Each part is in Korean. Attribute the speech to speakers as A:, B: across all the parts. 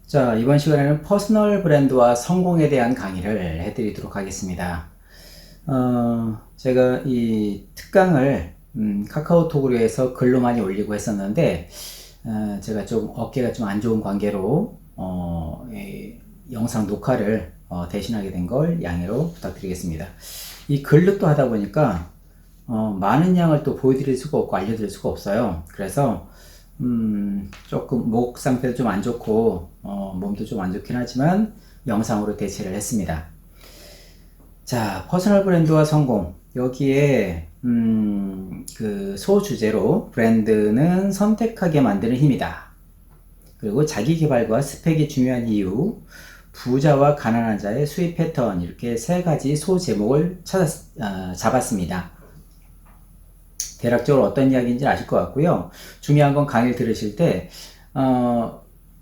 A: 자, 이번 시간에는 퍼스널 브랜드와 성공에 대한 강의를 해드리도록 하겠습니다. 제가 이 특강을 카카오톡으로 해서 글로 많이 올리고 했었는데, 제가 좀 어깨가 좀 안 좋은 관계로 이 영상 녹화를 대신하게 된 걸 양해로 부탁드리겠습니다. 이 글로 또 하다 보니까 많은 양을 또 보여드릴 수가 없고 알려드릴 수가 없어요. 그래서 조금 목 상태도 좀 안 좋고 몸도 좀 안 좋긴 하지만 영상으로 대체를 했습니다. 자, 퍼스널 브랜드와 성공. 여기에 그 소주제로 브랜드는 선택하게 만드는 힘이다. 그리고 자기 개발과 스펙이 중요한 이유, 부자와 가난한 자의 수입 패턴, 이렇게 세 가지 소제목을 잡았습니다. 대략적으로 어떤 이야기인지 아실 것 같고요. 중요한 건 강의를 들으실 때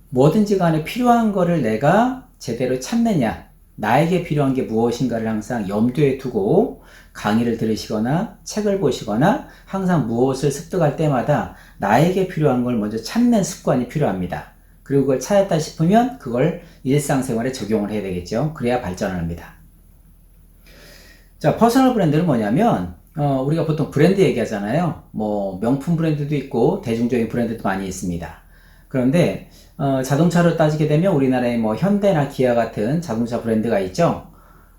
A: 뭐든지 간에 필요한 거를 내가 제대로 찾느냐, 나에게 필요한 게 무엇인가를 항상 염두에 두고 강의를 들으시거나 책을 보시거나 항상 무엇을 습득할 때마다 나에게 필요한 걸 먼저 찾는 습관이 필요합니다. 그리고 그걸 찾았다 싶으면 그걸 일상생활에 적용을 해야 되겠죠. 그래야 발전합니다. 자, 퍼스널 브랜드는 뭐냐면 우리가 보통 브랜드 얘기하잖아요. 뭐 명품 브랜드도 있고 대중적인 브랜드도 많이 있습니다. 그런데 자동차로 따지게 되면 우리나라에 뭐 현대나 기아 같은 자동차 브랜드가 있죠.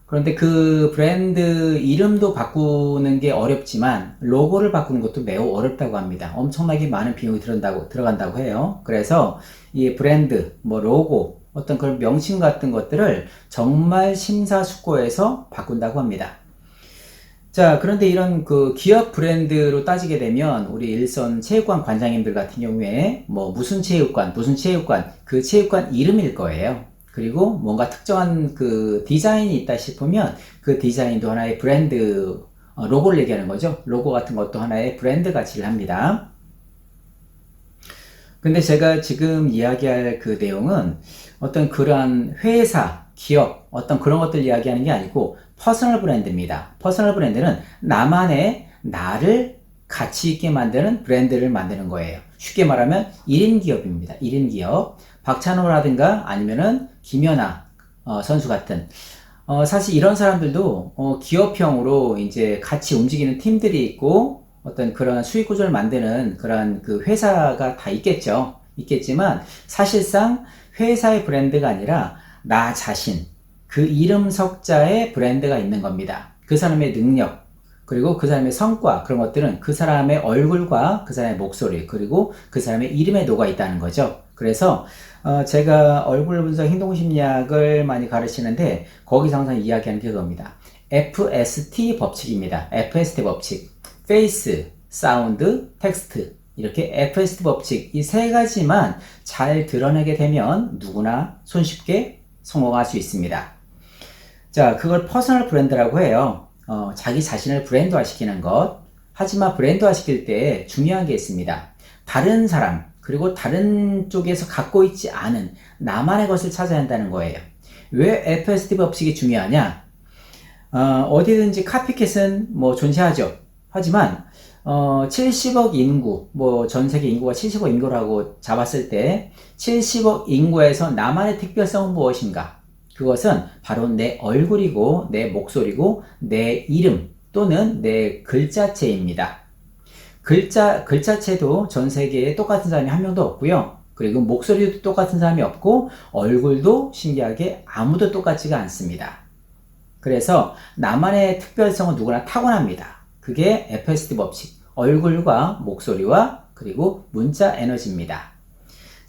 A: 그런데 그 브랜드 이름도 바꾸는 게 어렵지만 로고를 바꾸는 것도 매우 어렵다고 합니다. 엄청나게 많은 비용이 들어간다고 해요. 그래서 이 브랜드, 뭐 로고, 어떤 그런 명칭 같은 것들을 정말 심사숙고해서 바꾼다고 합니다. 자, 그런데 이런 그 기업 브랜드로 따지게 되면 우리 일선 체육관 관장님들 같은 경우에 뭐 무슨 체육관, 그 체육관 이름일 거예요. 그리고 뭔가 특정한 그 디자인이 있다 싶으면 그 디자인도 하나의 브랜드, 로고를 얘기하는 거죠. 로고 같은 것도 하나의 브랜드 가치를 합니다. 근데 제가 지금 이야기할 그 내용은 어떤 그러한 회사, 기업, 어떤 그런 것들 이야기하는 게 아니고 퍼스널 브랜드입니다. 퍼스널 브랜드는 나만의 나를 가치 있게 만드는 브랜드를 만드는 거예요. 쉽게 말하면 1인 기업입니다. 1인 기업. 박찬호라든가 아니면은 김연아 선수 같은 사실 이런 사람들도 기업형으로 이제 같이 움직이는 팀들이 있고 어떤 그런 수익 구조를 만드는 그런 그 회사가 다 있겠죠. 있겠지만 사실상 회사의 브랜드가 아니라 나 자신, 그 이름 석자의 브랜드가 있는 겁니다. 그 사람의 능력, 그리고 그 사람의 성과, 그런 것들은 그 사람의 얼굴과 그 사람의 목소리, 그리고 그 사람의 이름에 녹아 있다는 거죠. 그래서 제가 얼굴 분석 행동심리학을 많이 가르치는데 거기서 항상 이야기하는 게 그겁니다. FST 법칙입니다. FST 법칙. 페이스, 사운드, 텍스트. 이렇게 FST 법칙, 이 세 가지만 잘 드러내게 되면 누구나 손쉽게 성공할 수 있습니다. 자, 그걸 퍼스널 브랜드라고 해요. 자기 자신을 브랜드화 시키는 것. 하지만 브랜드화 시킬 때 중요한 게 있습니다. 다른 사람, 그리고 다른 쪽에서 갖고 있지 않은 나만의 것을 찾아야 한다는 거예요. 왜 FST 법칙이 중요하냐? 어디든지 카피캣은 뭐 존재하죠. 하지만 70억 인구, 뭐 전 세계 인구가 70억 인구라고 잡았을 때 70억 인구에서 나만의 특별성은 무엇인가? 그것은 바로 내 얼굴이고 내 목소리고 내 이름 또는 내 글자체입니다. 글자체도 전 세계에 똑같은 사람이 한 명도 없고요. 그리고 목소리도 똑같은 사람이 없고 얼굴도 신기하게 아무도 똑같지가 않습니다. 그래서 나만의 특별성은 누구나 타고납니다. 그게 FST 법칙, 얼굴과 목소리와 그리고 문자 에너지입니다.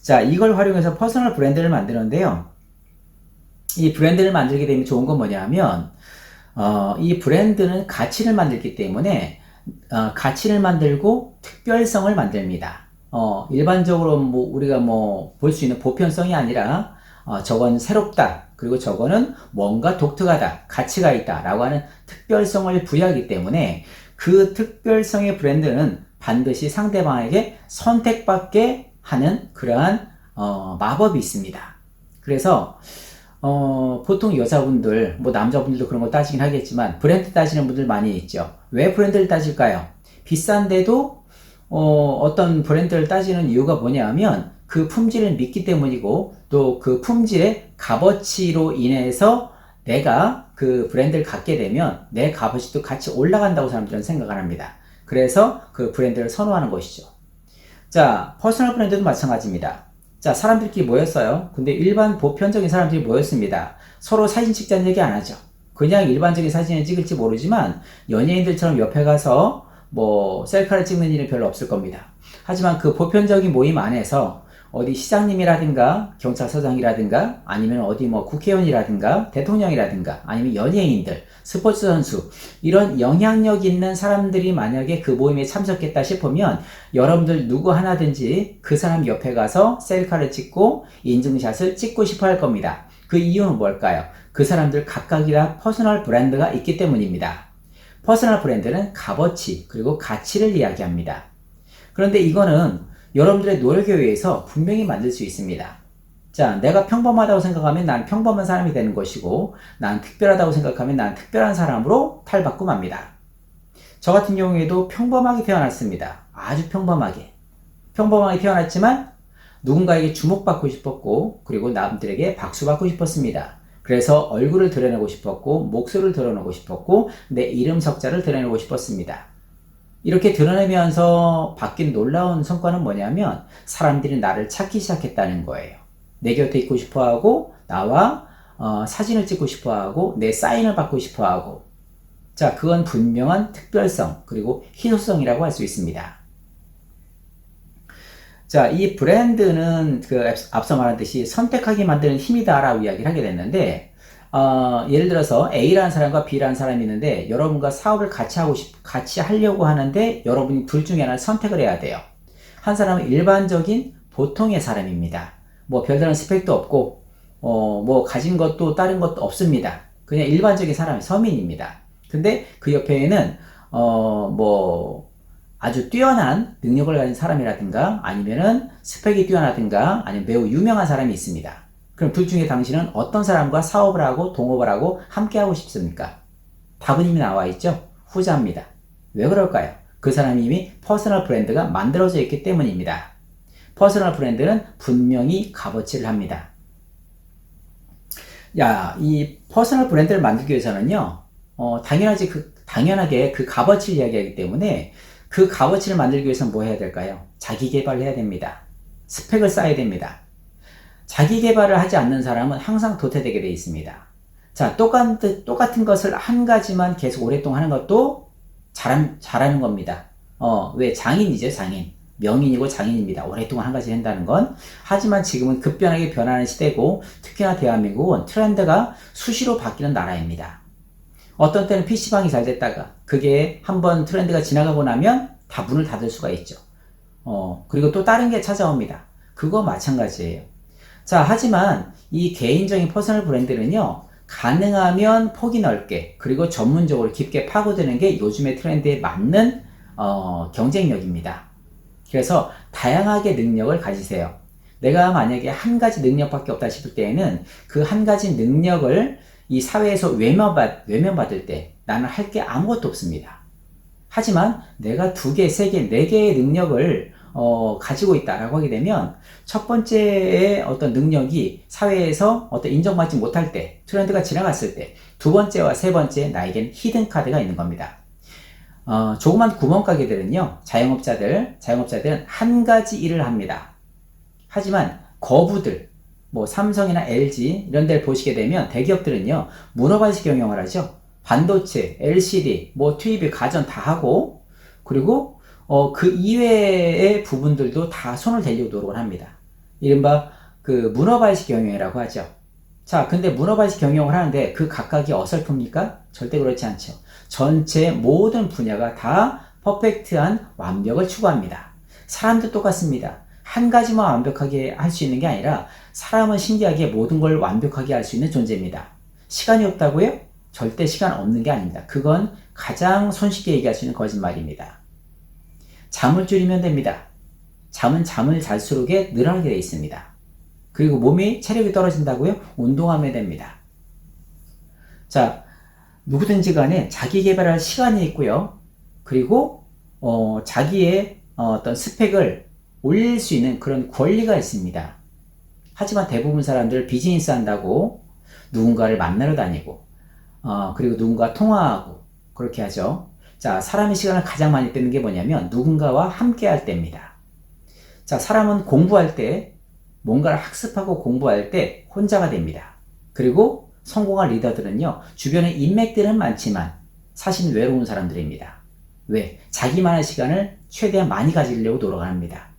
A: 자, 이걸 활용해서 퍼스널 브랜드를 만드는데요. 이 브랜드를 만들게 되면 좋은 건 뭐냐면 이 브랜드는 가치를 만들기 때문에 가치를 만들고 특별성을 만듭니다. 일반적으로 뭐 우리가 뭐 볼 수 있는 보편성이 아니라 저건 새롭다. 그리고 저거는 뭔가 독특하다. 가치가 있다. 라고 하는 특별성을 부여하기 때문에 그 특별성의 브랜드는 반드시 상대방에게 선택받게 하는 그러한 마법이 있습니다. 그래서 보통 여자분들, 뭐 남자분들도 그런 거 따지긴 하겠지만 브랜드 따지는 분들 많이 있죠. 왜 브랜드를 따질까요? 비싼데도 어떤 브랜드를 따지는 이유가 뭐냐 하면 그 품질을 믿기 때문이고 또 그 품질의 값어치로 인해서 내가 그 브랜드를 갖게 되면 내 값어치도 같이 올라간다고 사람들은 생각을 합니다. 그래서 그 브랜드를 선호하는 것이죠. 자, 퍼스널 브랜드도 마찬가지입니다. 자, 사람들끼리 모였어요. 근데 일반 보편적인 사람들이 모였습니다. 서로 사진 찍자는 얘기 안 하죠. 그냥 일반적인 사진을 찍을지 모르지만 연예인들처럼 옆에 가서 뭐 셀카를 찍는 일은 별로 없을 겁니다. 하지만 그 보편적인 모임 안에서 어디 시장님이라든가 경찰서장이라든가 아니면 어디 뭐 국회의원이라든가 대통령이라든가 아니면 연예인들, 스포츠 선수 이런 영향력 있는 사람들이 만약에 그 모임에 참석했다 싶으면 여러분들 누구 하나든지 그 사람 옆에 가서 셀카를 찍고 인증샷을 찍고 싶어 할 겁니다. 그 이유는 뭘까요? 그 사람들 각각이 다 퍼스널 브랜드가 있기 때문입니다. 퍼스널 브랜드는 값어치 그리고 가치를 이야기합니다. 그런데 이거는 여러분들의 노력에 의해서 분명히 만들 수 있습니다. 자, 내가 평범하다고 생각하면 난 평범한 사람이 되는 것이고 난 특별하다고 생각하면 난 특별한 사람으로 탈바꿈 합니다. 저 같은 경우에도 평범하게 태어났습니다. 아주 평범하게. 평범하게 태어났지만 누군가에게 주목받고 싶었고 그리고 남들에게 박수받고 싶었습니다. 그래서 얼굴을 드러내고 싶었고 목소리를 드러내고 싶었고 내 이름 석자를 드러내고 싶었습니다. 이렇게 드러내면서 바뀐 놀라운 성과는 뭐냐면 사람들이 나를 찾기 시작했다는 거예요. 내 곁에 있고 싶어하고 나와 사진을 찍고 싶어하고 내 사인을 받고 싶어하고 자, 그건 분명한 특별성 그리고 희소성이라고 할 수 있습니다. 자, 이 브랜드는 그 앞서 말한 듯이 선택하게 만드는 힘이다라고 이야기를 하게 됐는데 예를 들어서 A라는 사람과 B라는 사람이 있는데 여러분과 사업을 같이 하려고 하는데 여러분이 둘 중에 하나를 선택을 해야 돼요. 한 사람은 일반적인 보통의 사람입니다. 뭐 별다른 스펙도 없고 뭐 가진 것도 다른 것도 없습니다. 그냥 일반적인 사람, 서민입니다. 근데 그 옆에는 뭐 아주 뛰어난 능력을 가진 사람이라든가 아니면은 스펙이 뛰어나든가 아니면 매우 유명한 사람이 있습니다. 그럼 둘 중에 당신은 어떤 사람과 사업을 하고 동업을 하고 함께 하고 싶습니까? 답은 이미 나와 있죠? 후자입니다. 왜 그럴까요? 그 사람이 이미 퍼스널 브랜드가 만들어져 있기 때문입니다. 퍼스널 브랜드는 분명히 값어치를 합니다. 야, 이 퍼스널 브랜드를 만들기 위해서는요, 당연하게 그 값어치를 이야기하기 때문에 그 값어치를 만들기 위해서는 뭐 해야 될까요? 자기 개발을 해야 됩니다. 스펙을 쌓아야 됩니다. 자기 개발을 하지 않는 사람은 항상 도태되게 되어 있습니다. 자, 똑같은 것을 한 가지만 계속 오랫동안 하는 것도 잘하는 겁니다. 왜? 장인이죠, 장인. 명인이고 장인입니다. 오랫동안 한 가지 한다는 건. 하지만 지금은 급변하게 변하는 시대고, 특히나 대한민국은 트렌드가 수시로 바뀌는 나라입니다. 어떤 때는 PC방이 잘 됐다가, 그게 한번 트렌드가 지나가고 나면 다 문을 닫을 수가 있죠. 그리고 또 다른 게 찾아옵니다. 그거 마찬가지예요. 자, 하지만 이 개인적인 퍼스널 브랜드는요, 가능하면 폭이 넓게, 그리고 전문적으로 깊게 파고드는 게 요즘의 트렌드에 맞는, 경쟁력입니다. 그래서 다양하게 능력을 가지세요. 내가 만약에 한 가지 능력밖에 없다 싶을 때에는 그 한 가지 능력을 이 사회에서 외면받을 때 나는 할 게 아무것도 없습니다. 하지만 내가 2개, 3개, 4개의 능력을 가지고 있다라고 하게 되면 첫 번째의 어떤 능력이 사회에서 어떤 인정받지 못할 때, 트렌드가 지나갔을 때, 두 번째와 세 번째 나에겐 히든 카드가 있는 겁니다. 조그만 구멍가게들은요, 자영업자들은 한 가지 일을 합니다. 하지만 거부들, 뭐 삼성이나 LG 이런 데를 보시게 되면 대기업들은요, 문어발식 경영을 하죠. 반도체, LCD, 뭐 TV, 가전 다 하고, 그리고 그 이외의 부분들도 다 손을 대려고 노력을 합니다. 이른바 그 문어발식 경영이라고 하죠. 자, 근데 문어발식 경영을 하는데 그 각각이 어설픕니까? 절대 그렇지 않죠. 전체 모든 분야가 다 퍼펙트한 완벽을 추구합니다. 사람도 똑같습니다. 한 가지만 완벽하게 할 수 있는 게 아니라 사람은 신기하게 모든 걸 완벽하게 할 수 있는 존재입니다. 시간이 없다고요? 절대 시간 없는 게 아닙니다. 그건 가장 손쉽게 얘기할 수 있는 거짓말입니다. 잠을 줄이면 됩니다. 잠은 잠을 잘수록에 늘어나게 되어 있습니다. 그리고 몸이 체력이 떨어진다고요? 운동하면 됩니다. 자, 누구든지 간에 자기 개발할 시간이 있고요. 그리고 자기의 어떤 스펙을 올릴 수 있는 그런 권리가 있습니다. 하지만 대부분 사람들 비즈니스 한다고 누군가를 만나러 다니고, 그리고 누군가 통화하고, 그렇게 하죠. 자, 사람의 시간을 가장 많이 뺏는 게 뭐냐면 누군가와 함께 할 때입니다. 자, 사람은 공부할 때, 뭔가를 학습하고 공부할 때 혼자가 됩니다. 그리고 성공한 리더들은요, 주변에 인맥들은 많지만 사실 외로운 사람들입니다. 왜? 자기만의 시간을 최대한 많이 가지려고 노력합니다.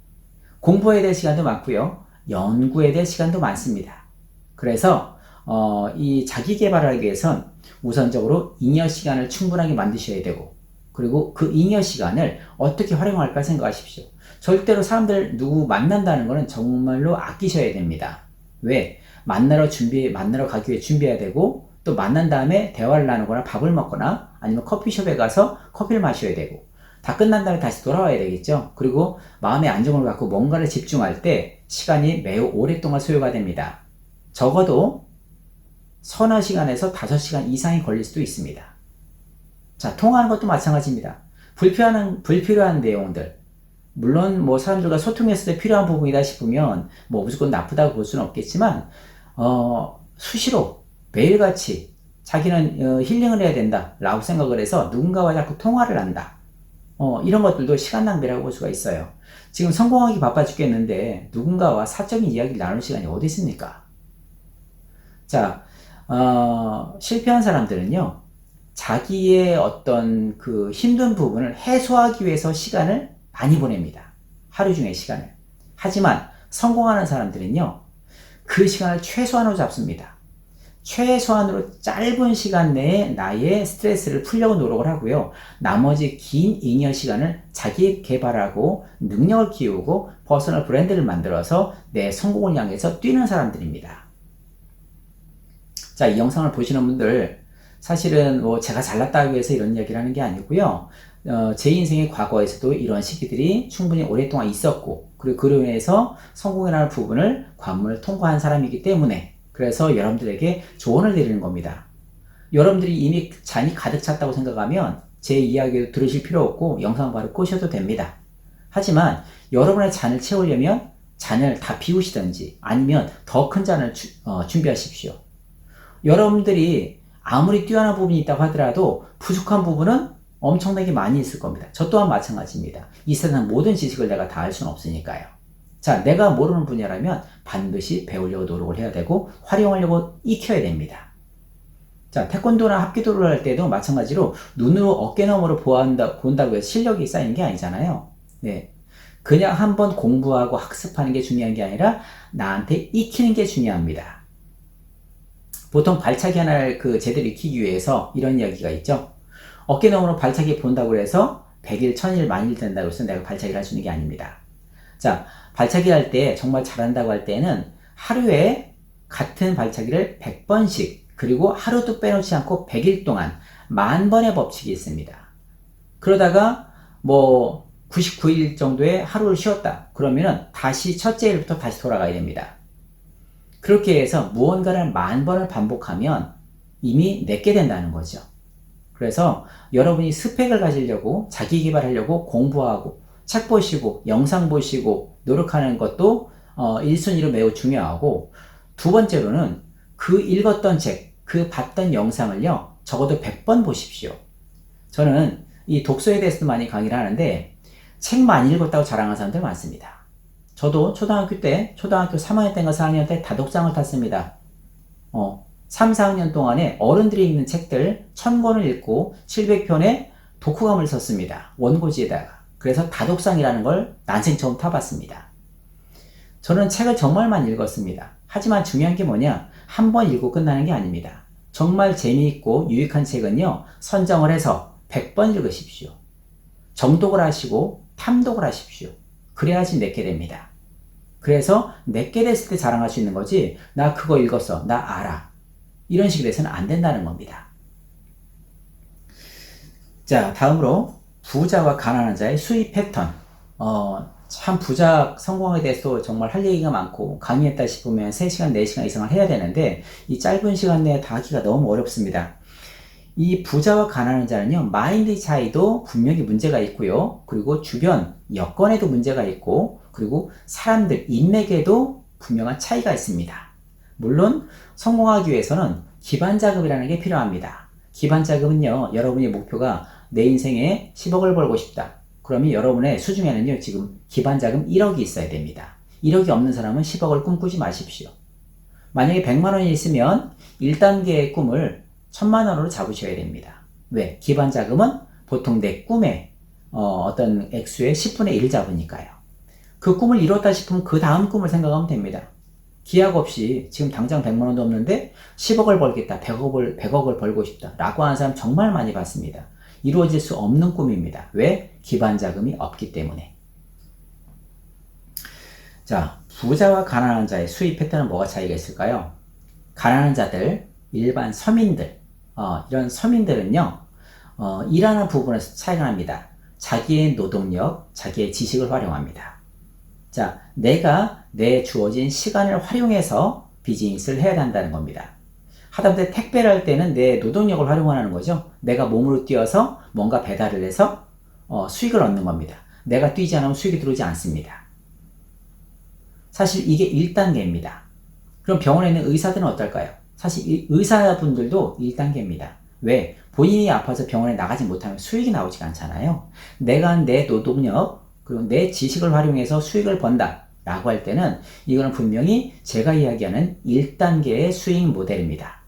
A: 공부해야 될 시간도 많고요, 연구해야 될 시간도 많습니다. 그래서 이 자기 개발을 하기 위해선 우선적으로 잉여 시간을 충분하게 만드셔야 되고, 그리고 그 잉여 시간을 어떻게 활용할까 생각하십시오. 절대로 사람들 누구 만난다는 것은 정말로 아끼셔야 됩니다. 왜? 만나러 가기 위해 준비해야 되고, 또 만난 다음에 대화를 나누거나 밥을 먹거나 아니면 커피숍에 가서 커피를 마셔야 되고, 다 끝난 다음에 다시 돌아와야 되겠죠. 그리고 마음의 안정을 갖고 뭔가를 집중할 때 시간이 매우 오랫동안 소요가 됩니다. 적어도 서너 시간에서 5시간 이상이 걸릴 수도 있습니다. 자, 통화하는 것도 마찬가지입니다. 불필요한 내용들, 물론 뭐 사람들과 소통했을 때 필요한 부분이다 싶으면 뭐 무조건 나쁘다고 볼 수는 없겠지만, 수시로 매일같이 자기는 힐링을 해야 된다 라고 생각을 해서 누군가와 자꾸 통화를 한다, 이런 것들도 시간 낭비라고 볼 수가 있어요. 지금 성공하기 바빠 죽겠는데 누군가와 사적인 이야기를 나눌 시간이 어디 있습니까? 자, 실패한 사람들은요, 자기의 어떤 그 힘든 부분을 해소하기 위해서 시간을 많이 보냅니다. 하루 중에 시간을. 하지만 성공하는 사람들은요, 그 시간을 최소한으로 잡습니다. 최소한으로 짧은 시간 내에 나의 스트레스를 풀려고 노력을 하고요, 나머지 긴 잉여 시간을 자기 개발하고 능력을 키우고 퍼스널 브랜드를 만들어서 내 성공을 향해서 뛰는 사람들입니다. 자, 이 영상을 보시는 분들, 사실은 뭐 제가 잘났다고 해서 이런 이야기를 하는 게 아니고요, 제 인생의 과거에서도 이런 시기들이 충분히 오랫동안 있었고, 그리고 그로 인해서 성공이라는 부분을 관문을 통과한 사람이기 때문에, 그래서 여러분들에게 조언을 드리는 겁니다. 여러분들이 이미 잔이 가득 찼다고 생각하면 제 이야기도 들으실 필요 없고 영상 바로 끄셔도 됩니다. 하지만 여러분의 잔을 채우려면 잔을 다 비우시든지 아니면 더 큰 잔을 준비하십시오. 여러분들이 아무리 뛰어난 부분이 있다고 하더라도 부족한 부분은 엄청나게 많이 있을 겁니다. 저 또한 마찬가지입니다. 이 세상 모든 지식을 내가 다 알 수는 없으니까요. 자, 내가 모르는 분야라면 반드시 배우려고 노력을 해야 되고 활용하려고 익혀야 됩니다. 자, 태권도나 합기도를 할 때도 마찬가지로 눈으로 어깨너머로 본다고 해서 실력이 쌓이는 게 아니잖아요. 네. 그냥 한번 공부하고 학습하는 게 중요한 게 아니라 나한테 익히는 게 중요합니다. 보통 발차기 하나를 제대로 익히기 위해서 이런 이야기가 있죠. 어깨너머로 발차기 본다고 해서 100일, 1000일, 만일 된다고 해서 내가 발차기를 할 수 있는 게 아닙니다. 자, 발차기 할 때 정말 잘한다고 할 때는 하루에 같은 발차기를 100번씩, 그리고 하루도 빼놓지 않고 100일 동안 10,000번의 법칙이 있습니다. 그러다가 뭐 99일 정도의 하루를 쉬었다 그러면은 다시 첫째 일부터 다시 돌아가야 됩니다. 그렇게 해서 무언가를 10,000번을 반복하면 이미 내게 된다는 거죠. 그래서 여러분이 스펙을 가지려고, 자기 개발하려고 공부하고 책 보시고 영상 보시고 노력하는 것도 1순위로 매우 중요하고, 두 번째로는 그 읽었던 책, 그 봤던 영상을요 적어도 100번 보십시오. 저는 이 독서에 대해서도 많이 강의를 하는데 책 많이 읽었다고 자랑하는 사람들 많습니다. 저도 초등학교 3학년 때인가 4학년 때 다독장을 탔습니다. 3, 4학년 동안에 어른들이 읽는 책들 1000권을 읽고 700편의 독후감을 썼습니다. 원고지에다가. 그래서 다독상이라는 걸 난생 처음 타봤습니다. 저는 책을 정말 많이 읽었습니다. 하지만 중요한 게 뭐냐? 한 번 읽고 끝나는 게 아닙니다. 정말 재미있고 유익한 책은요, 선정을 해서 100번 읽으십시오. 정독을 하시고 탐독을 하십시오. 그래야지 내게 됩니다. 그래서 내게 됐을 때 자랑할 수 있는 거지, 나 그거 읽었어, 나 알아, 이런 식으로 해서는 안 된다는 겁니다. 자, 다음으로 부자와 가난한 자의 수입 패턴. 참 부자 성공에 대해서 정말 할 얘기가 많고 강의했다 싶으면 3시간, 4시간 이상을 해야 되는데 이 짧은 시간 내에 다 하기가 너무 어렵습니다. 이 부자와 가난한 자는요, 마인드 차이도 분명히 문제가 있고요. 그리고 주변 여건에도 문제가 있고, 그리고 사람들, 인맥에도 분명한 차이가 있습니다. 물론 성공하기 위해서는 기반 자금이라는 게 필요합니다. 기반 자금은요, 여러분의 목표가 내 인생에 10억을 벌고 싶다. 그러면 여러분의 수중에는요, 지금 기반 자금 1억이 있어야 됩니다. 1억이 없는 사람은 10억을 꿈꾸지 마십시오. 만약에 100만 원이 있으면 1단계의 꿈을 1000만 원으로 잡으셔야 됩니다. 왜? 기반 자금은 보통 내 꿈의 어떤 액수의 10분의 1을 잡으니까요. 그 꿈을 이뤘다 싶으면 그 다음 꿈을 생각하면 됩니다. 기약 없이 지금 당장 100만 원도 없는데 10억을 벌겠다, 100억을 벌고 싶다 라고 하는 사람 정말 많이 봤습니다. 이루어질 수 없는 꿈입니다. 왜? 기반 자금이 없기 때문에. 자, 부자와 가난한 자의 수입 패턴은 뭐가 차이가 있을까요? 가난한 자들, 일반 서민들, 이런 서민들은요, 일하는 부분에서 차이가 납니다. 자기의 노동력, 자기의 지식을 활용합니다. 자, 내가 내 주어진 시간을 활용해서 비즈니스를 해야 한다는 겁니다. 하다못해 택배를 할 때는 내 노동력을 활용하는 거죠. 내가 몸으로 뛰어서 뭔가 배달을 해서 수익을 얻는 겁니다. 내가 뛰지 않으면 수익이 들어오지 않습니다. 사실 이게 1단계입니다. 그럼 병원에 있는 의사들은 어떨까요? 사실 이 의사분들도 1단계입니다. 왜? 본인이 아파서 병원에 나가지 못하면 수익이 나오지가 않잖아요. 내가 내 노동력, 그리고 내 지식을 활용해서 수익을 번다 라고 할 때는 이거는 분명히 제가 이야기하는 1단계의 수익 모델입니다.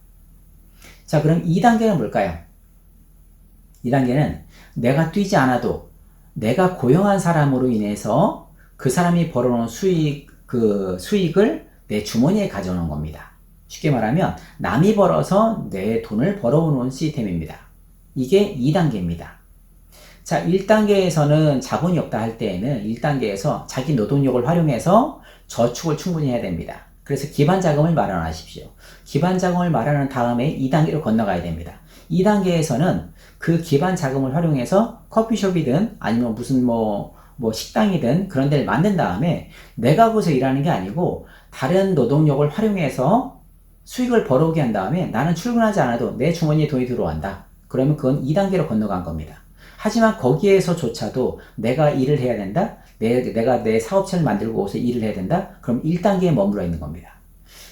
A: 자, 그럼 2단계는 뭘까요? 2단계는 내가 뛰지 않아도 내가 고용한 사람으로 인해서 그 사람이 벌어놓은 수익을 내 주머니에 가져오는 겁니다. 쉽게 말하면 남이 벌어서 내 돈을 벌어오는 시스템입니다. 이게 2단계입니다. 자, 1단계에서는 자본이 없다 할 때에는 1단계에서 자기 노동력을 활용해서 저축을 충분히 해야 됩니다. 그래서 기반 자금을 마련하십시오. 기반 자금을 마련한 다음에 2단계로 건너가야 됩니다. 2단계에서는 그 기반 자금을 활용해서 커피숍이든 아니면 무슨 식당이든 그런 데를 만든 다음에 내가 거기서 일하는 게 아니고 다른 노동력을 활용해서 수익을 벌어오게 한 다음에 나는 출근하지 않아도 내 주머니에 돈이 들어온다. 그러면 그건 2단계로 건너간 겁니다. 하지만 거기에서조차도 내가 일을 해야 된다? 내가 내 사업체를 만들고 오서 일을 해야 된다? 그럼 1단계에 머물러 있는 겁니다.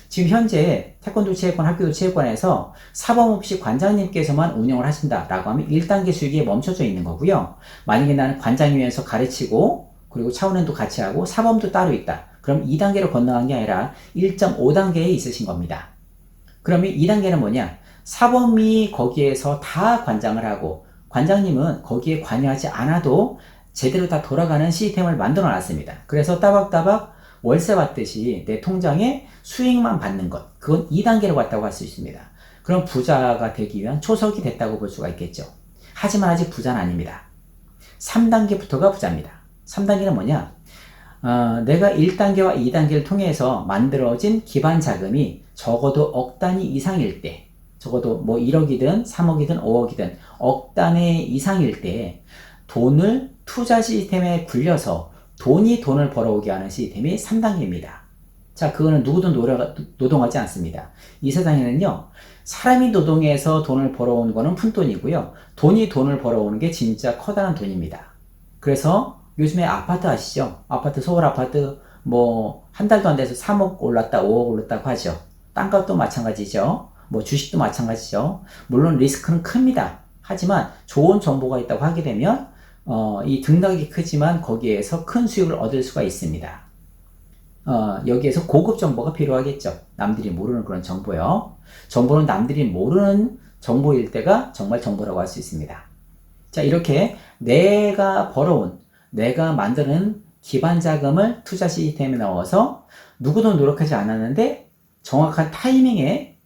A: 지금 현재 태권도 체육관, 학교 체육관에서 사범없이 관장님께서만 운영을 하신다라고 하면 1단계 수익에 멈춰져 있는 거고요. 만약에 나는 관장이면서 가르치고 그리고 차원행도 같이 하고 사범도 따로 있다. 그럼 2단계로 건너간 게 아니라 1.5단계에 있으신 겁니다. 그러면 2단계는 뭐냐? 사범이 거기에서 다 관장을 하고 관장님은 거기에 관여하지 않아도 제대로 다 돌아가는 시스템을 만들어 놨습니다. 그래서 따박따박 월세 받듯이 내 통장에 수익만 받는 것, 그건 2단계로 갔다고 할 수 있습니다. 그럼 부자가 되기 위한 초석이 됐다고 볼 수가 있겠죠. 하지만 아직 부자는 아닙니다. 3단계부터가 부자입니다. 3단계는 뭐냐? 내가 1단계와 2단계를 통해서 만들어진 기반 자금이 적어도 억 단위 이상일 때, 적어도 1억이든 3억이든 5억이든 억 단위 이상일 때 돈을 투자 시스템에 굴려서 돈이 돈을 벌어오게 하는 시스템이 3단계입니다. 자, 그거는 누구도 노동하지 않습니다. 이 세상에는요, 사람이 노동해서 돈을 벌어오는 거는 푼돈이고요. 돈이 돈을 벌어오는 게 진짜 커다란 돈입니다. 그래서 요즘에 아파트 아시죠? 아파트, 서울 아파트 한 달도 안 돼서 3억 올랐다, 5억 올랐다고 하죠. 땅값도 마찬가지죠. 주식도 마찬가지죠. 물론 리스크는 큽니다. 하지만 좋은 정보가 있다고 하게 되면 이 등락이 크지만 거기에서 큰 수익을 얻을 수가 있습니다. 여기에서 고급 정보가 필요하겠죠. 남들이 모르는 그런 정보요. 정보는 남들이 모르는 정보일 때가 정말 정보라고 할 수 있습니다. 자, 이렇게 내가 만드는 기반 자금을 투자 시스템에 넣어서 누구도 노력하지 않았는데 정확한 타이밍에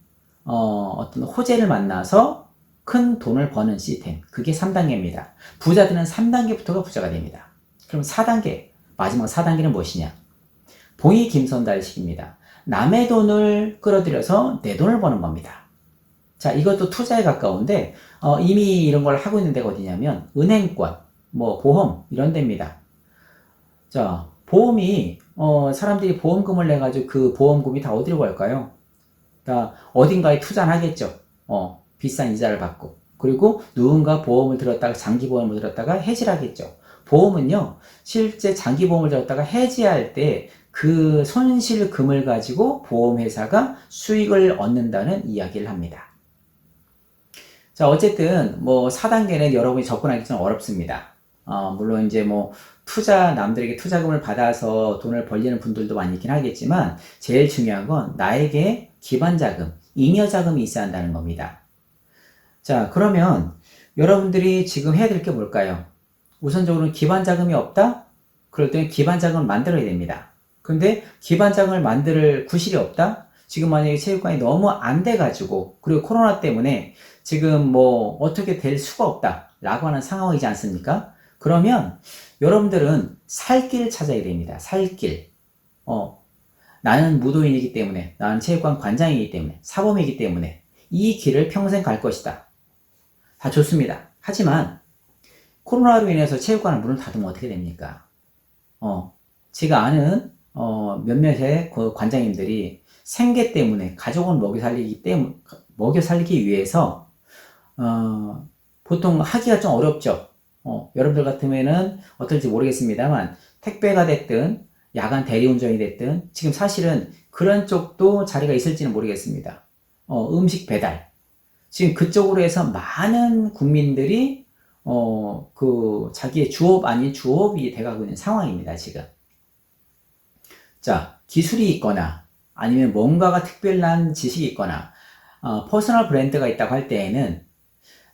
A: 어떤 호재를 만나서 큰 돈을 버는 시스템, 그게 3단계입니다. 부자들은 3단계부터가 부자가 됩니다. 그럼 4단계, 마지막 4단계는 무엇이냐? 봉이 김선달식입니다. 남의 돈을 끌어들여서 내 돈을 버는 겁니다. 자, 이것도 투자에 가까운데 이미 이런 걸 하고 있는 데가 어디냐면 은행권, 보험 이런 데입니다. 자, 보험이 사람들이 보험금을 내가지고 그 보험금이 다 어디로 갈까요? 다 어딘가에 투자를 하겠죠. 비싼 이자를 받고. 그리고 누군가 보험을 들었다가 장기 보험을 들었다가 해지를 하겠죠. 보험은요, 실제 장기 보험을 들었다가 해지할 때 그 손실금을 가지고 보험회사가 수익을 얻는다는 이야기를 합니다. 자, 어쨌든 뭐 4단계는 여러분이 접근하기 좀 어렵습니다. 물론 이제 뭐 남들에게 투자금을 받아서 돈을 벌리는 분들도 많이 있긴 하겠지만 제일 중요한 건 나에게 기반자금, 잉여자금이 있어야 한다는 겁니다. 자, 그러면 여러분들이 지금 해야 될 게 뭘까요? 우선적으로 기반자금이 없다? 그럴 때는 기반자금을 만들어야 됩니다. 근데 기반자금을 만들 구실이 없다? 지금 만약에 체육관이 너무 안 돼가지고, 그리고 코로나 때문에 지금 뭐 어떻게 될 수가 없다 라고 하는 상황이지 않습니까? 그러면 여러분들은 살 길을 찾아야 됩니다. 살 길. 나는 무도인이기 때문에, 나는 체육관 관장이기 때문에, 사범이기 때문에 이 길을 평생 갈 것이다. 다 좋습니다. 하지만 코로나로 인해서 체육관을 문을 닫으면 어떻게 됩니까? 제가 아는 몇몇의 그 관장님들이 생계 때문에 가족을 먹여 살리기 위해서 보통 하기가 좀 어렵죠. 여러분들 같으면은 어떨지 모르겠습니다만 택배가 됐든 야간 대리운전이 됐든 지금 사실은 그런 쪽도 자리가 있을지는 모르겠습니다. 음식 배달 지금 그쪽으로 해서 많은 국민들이 그 자기의 주업 아닌 주업이 돼가고 있는 상황입니다, 지금. 자, 기술이 있거나 아니면 뭔가가 특별한 지식이 있거나 퍼스널 브랜드가 있다고 할 때에는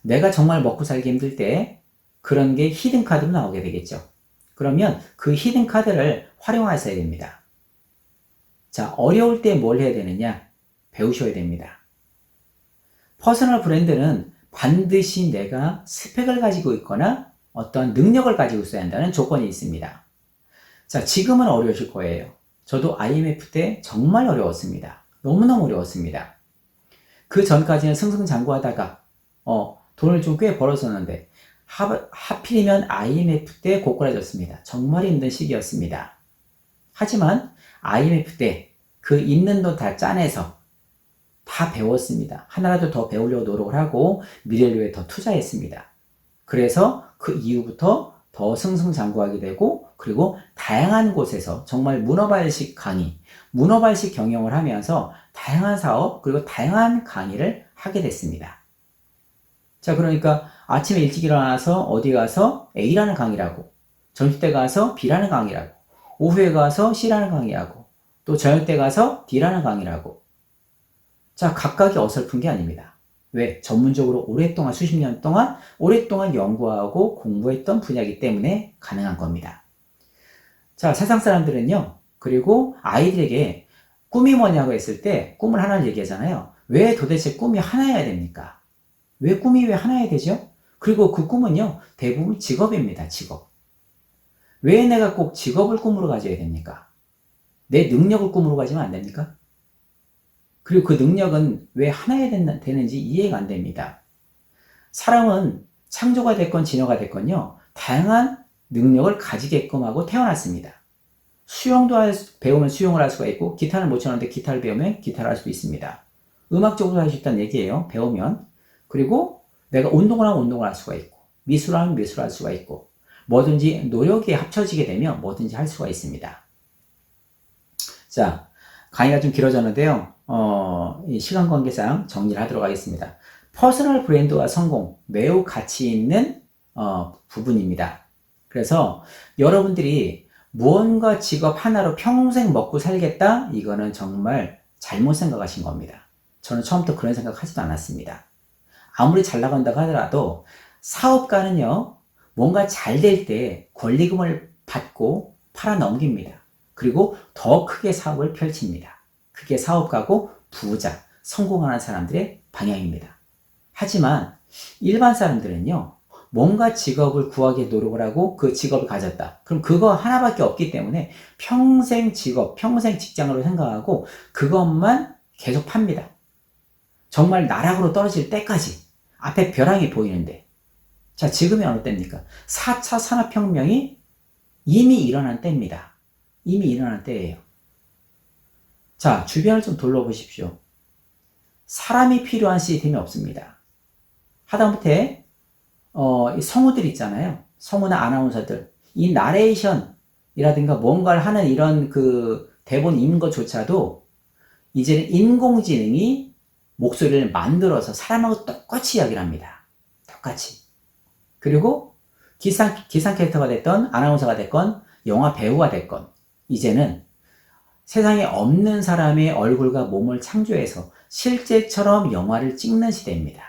A: 내가 정말 먹고 살기 힘들 때 그런 게 히든 카드로 나오게 되겠죠. 그러면 그 히든 카드를 활용하셔야 됩니다. 자, 어려울 때 뭘 해야 되느냐? 배우셔야 됩니다. 퍼스널 브랜드는 반드시 내가 스펙을 가지고 있거나 어떤 능력을 가지고 있어야 한다는 조건이 있습니다. 자, 지금은 어려우실 거예요. 저도 IMF 때 정말 어려웠습니다. 너무너무 어려웠습니다. 그 전까지는 승승장구하다가 돈을 좀 꽤 벌었었는데 하필이면 IMF 때 고꾸라졌습니다. 정말 힘든 시기였습니다. 하지만 IMF 때 그 있는 돈 다 짜내서 다 배웠습니다. 하나라도 더 배우려고 노력을 하고 미래를 위해 더 투자했습니다. 그래서 그 이후부터 더 승승장구하게 되고 그리고 다양한 곳에서 정말 문어발식 강의, 문어발식 경영을 하면서 다양한 사업 그리고 다양한 강의를 하게 됐습니다. 자, 그러니까 아침에 일찍 일어나서 어디 가서 A라는 강의라고, 점심때 가서 B라는 강의라고, 오후에 가서 C라는 강의라고, 또 저녁 때 가서 D라는 강의라고. 자, 각각이 어설픈 게 아닙니다. 왜? 전문적으로 오랫동안 수십 년 동안 오랫동안 연구하고 공부했던 분야이기 때문에 가능한 겁니다. 자, 세상 사람들은요, 그리고 아이들에게 꿈이 뭐냐고 했을 때 꿈을 하나를 얘기하잖아요. 왜 도대체 꿈이 하나여야 됩니까? 왜 꿈이 왜 하나여야 되죠? 그리고 그 꿈은요, 대부분 직업입니다, 직업. 왜 내가 꼭 직업을 꿈으로 가져야 됩니까? 내 능력을 꿈으로 가지면 안 됩니까? 그리고 그 능력은 왜 하나여야 되는지 이해가 안 됩니다. 사람은 창조가 됐건 진화가 됐건요, 다양한 능력을 가지게끔 하고 태어났습니다. 수영도 배우면 수영을 할 수가 있고, 기타를 못 쳤는데 기타를 배우면 기타를 할 수도 있습니다. 음악적으로 할 수 있다는 얘기예요, 배우면. 그리고 내가 운동을 하면 운동을 할 수가 있고, 미술을 하면 미술을 할 수가 있고, 뭐든지 노력이 합쳐지게 되면 뭐든지 할 수가 있습니다. 자, 강의가 좀 길어졌는데요. 이 시간 관계상 정리를 하도록 하겠습니다. 퍼스널 브랜드와 성공, 매우 가치 있는 부분입니다. 그래서 여러분들이 무언가 직업 하나로 평생 먹고 살겠다? 이거는 정말 잘못 생각하신 겁니다. 저는 처음부터 그런 생각 하지도 않았습니다. 아무리 잘 나간다고 하더라도 사업가는요, 뭔가 잘 될 때 권리금을 받고 팔아 넘깁니다. 그리고 더 크게 사업을 펼칩니다. 그게 사업가고 부자, 성공하는 사람들의 방향입니다. 하지만 일반 사람들은요, 뭔가 직업을 구하기 노력을 하고 그 직업을 가졌다. 그럼 그거 하나밖에 없기 때문에 평생 직업, 평생 직장으로 생각하고 그것만 계속 팝니다. 정말 나락으로 떨어질 때까지 앞에 벼랑이 보이는데, 자, 지금이 어느 때입니까? 4차 산업혁명이 이미 일어난 때입니다. 이미 일어난 때예요. 자, 주변을 좀 둘러보십시오. 사람이 필요한 시스템이 없습니다. 하다못해 이 성우들 있잖아요. 성우나 아나운서들. 이 나레이션이라든가 뭔가를 하는 이런 그 대본 읽는 것조차도 이제는 인공지능이 목소리를 만들어서 사람하고 똑같이 이야기를 합니다. 똑같이. 그리고 기상 캐릭터가 됐건 아나운서가 됐건 영화 배우가 됐건 이제는 세상에 없는 사람의 얼굴과 몸을 창조해서 실제처럼 영화를 찍는 시대입니다.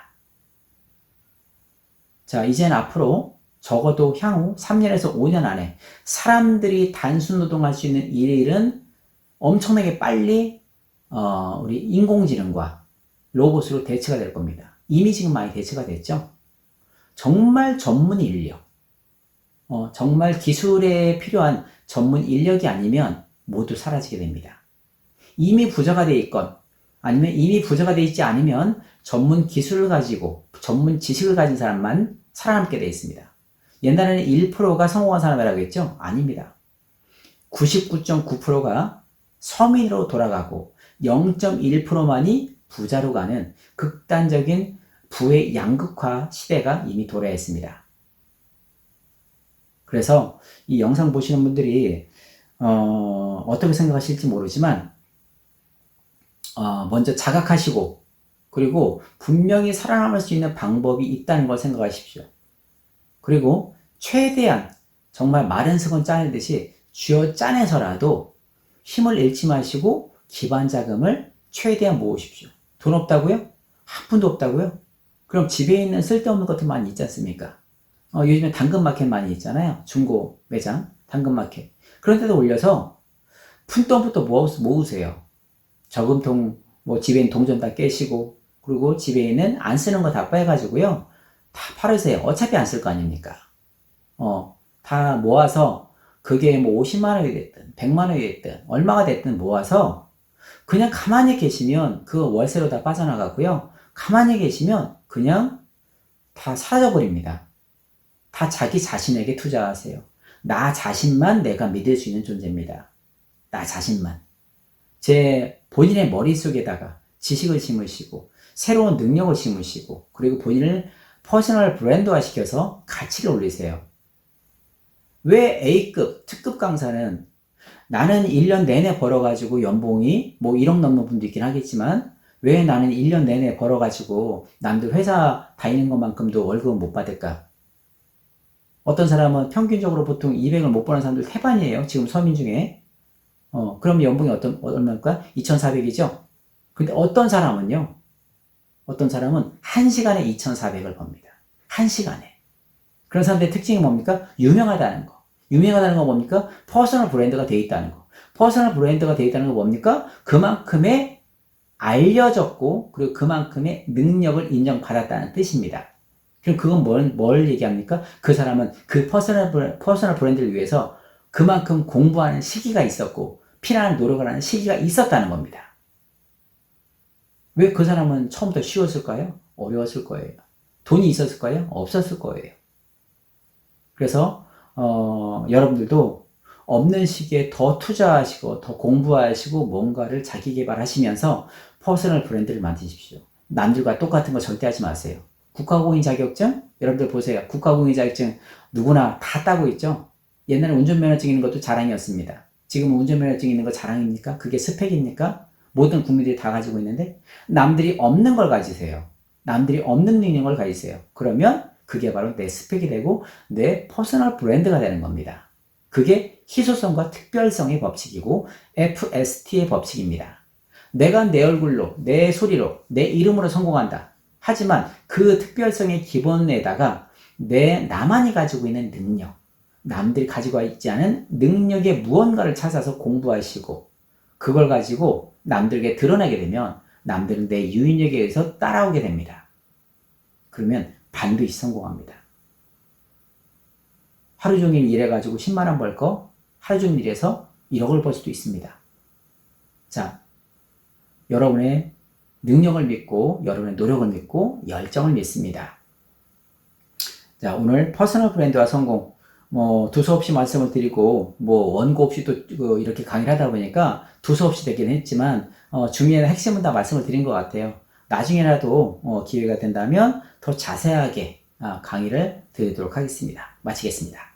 A: 자, 이제는 앞으로 적어도 향후 3년에서 5년 안에 사람들이 단순 노동할 수 있는 일은 엄청나게 빨리 우리 인공지능과 로봇으로 대체가 될 겁니다. 이미 지금 많이 대체가 됐죠. 정말 전문 인력, 정말 기술에 필요한 전문 인력이 아니면 모두 사라지게 됩니다. 이미 부자가 돼 있건 아니면 이미 부자가 돼 있지 않으면 전문 기술을 가지고 전문 지식을 가진 사람만 살아남게 돼 있습니다. 옛날에는 1%가 성공한 사람이라고 했죠? 아닙니다. 99.9%가 서민으로 돌아가고 0.1%만이 부자로 가는 극단적인 부의 양극화 시대가 이미 도래했습니다. 그래서 이 영상 보시는 분들이 어떻게 생각하실지 모르지만 먼저 자각하시고 그리고 분명히 살아남을 수 있는 방법이 있다는 걸 생각하십시오. 그리고 최대한 정말 마른 수건 짜내듯이 쥐어 짜내서라도 힘을 잃지 마시고 기반 자금을 최대한 모으십시오. 돈 없다고요? 한 푼도 없다고요? 그럼 집에 있는 쓸데없는 것들 많이 있지 않습니까? 요즘에 당근마켓 많이 있잖아요. 중고 매장, 당근마켓. 그런 데도 올려서 푼돈부터 모으세요. 저금통, 집에 있는 동전 다 깨시고, 그리고 집에 있는 안 쓰는 거 다 빼가지고요. 다 팔으세요. 어차피 안 쓸 거 아닙니까? 다 모아서, 그게 50만 원이 됐든, 100만 원이 됐든, 얼마가 됐든 모아서, 그냥 가만히 계시면 그 월세로 다 빠져나가고요. 가만히 계시면 그냥 다 사라져버립니다. 다 자기 자신에게 투자하세요. 나 자신만 내가 믿을 수 있는 존재입니다. 나 자신만. 제 본인의 머릿속에다가 지식을 심으시고 새로운 능력을 심으시고 그리고 본인을 퍼스널 브랜드화 시켜서 가치를 올리세요. 왜 A급, 특급 강사는 나는 1년 내내 벌어가지고 연봉이 1억 넘는 분도 있긴 하겠지만 왜 나는 1년 내내 벌어가지고 남들 회사 다니는 것만큼도 월급을 못 받을까? 어떤 사람은 평균적으로 보통 200을 못 버는 사람들 태반이에요. 지금 서민 중에. 그럼 연봉이 얼마일까? 2,400이죠? 근데 어떤 사람은 1시간에 2,400을 법니다. 1시간에. 그런 사람들의 특징이 뭡니까? 유명하다는 거. 유명하다는 건 뭡니까? 퍼스널 브랜드가 돼 있다는 거. 퍼스널 브랜드가 돼 있다는 건 뭡니까? 그만큼의 알려졌고, 그리고 그만큼의 능력을 인정받았다는 뜻입니다. 그럼 그건 뭘 얘기합니까? 그 사람은 그 퍼스널 브랜드를 위해서 그만큼 공부하는 시기가 있었고, 피나는 노력을 하는 시기가 있었다는 겁니다. 왜 그 사람은 처음부터 쉬웠을까요? 어려웠을 거예요. 돈이 있었을까요? 없었을 거예요. 그래서 여러분들도 없는 시기에 더 투자하시고 더 공부하시고 뭔가를 자기 개발하시면서 퍼스널 브랜드를 만드십시오. 남들과 똑같은 거 절대 하지 마세요. 국가공인 자격증? 여러분들 보세요. 국가공인 자격증 누구나 다 따고 있죠? 옛날에 운전면허증 있는 것도 자랑이었습니다. 지금은 운전면허증 있는 거 자랑입니까? 그게 스펙입니까? 모든 국민들이 다 가지고 있는데 남들이 없는 걸 가지세요. 남들이 없는 능력을 가지세요. 그러면 그게 바로 내 스펙이 되고 내 퍼스널 브랜드가 되는 겁니다. 그게 희소성과 특별성의 법칙이고 FST의 법칙입니다. 내가 내 얼굴로, 내 소리로, 내 이름으로 성공한다. 하지만 그 특별성의 기본에다가 나만이 가지고 있는 능력, 남들이 가지고 있지 않은 능력의 무언가를 찾아서 공부하시고 그걸 가지고 남들에게 드러내게 되면 남들은 내 유인력에 의해서 따라오게 됩니다. 그러면 반드시 성공합니다. 하루 종일 일해가지고 10만 원 벌 거 하루 종일 일해서 1억을 벌 수도 있습니다. 자, 여러분의 능력을 믿고 여러분의 노력을 믿고 열정을 믿습니다. 자, 오늘 퍼스널 브랜드와 성공 두서없이 말씀을 드리고 원고 없이 또 이렇게 강의를 하다 보니까 두서없이 되긴 했지만 중요한 핵심은 다 말씀을 드린 것 같아요. 나중에라도 기회가 된다면 더 자세하게 강의를 드리도록 하겠습니다. 마치겠습니다.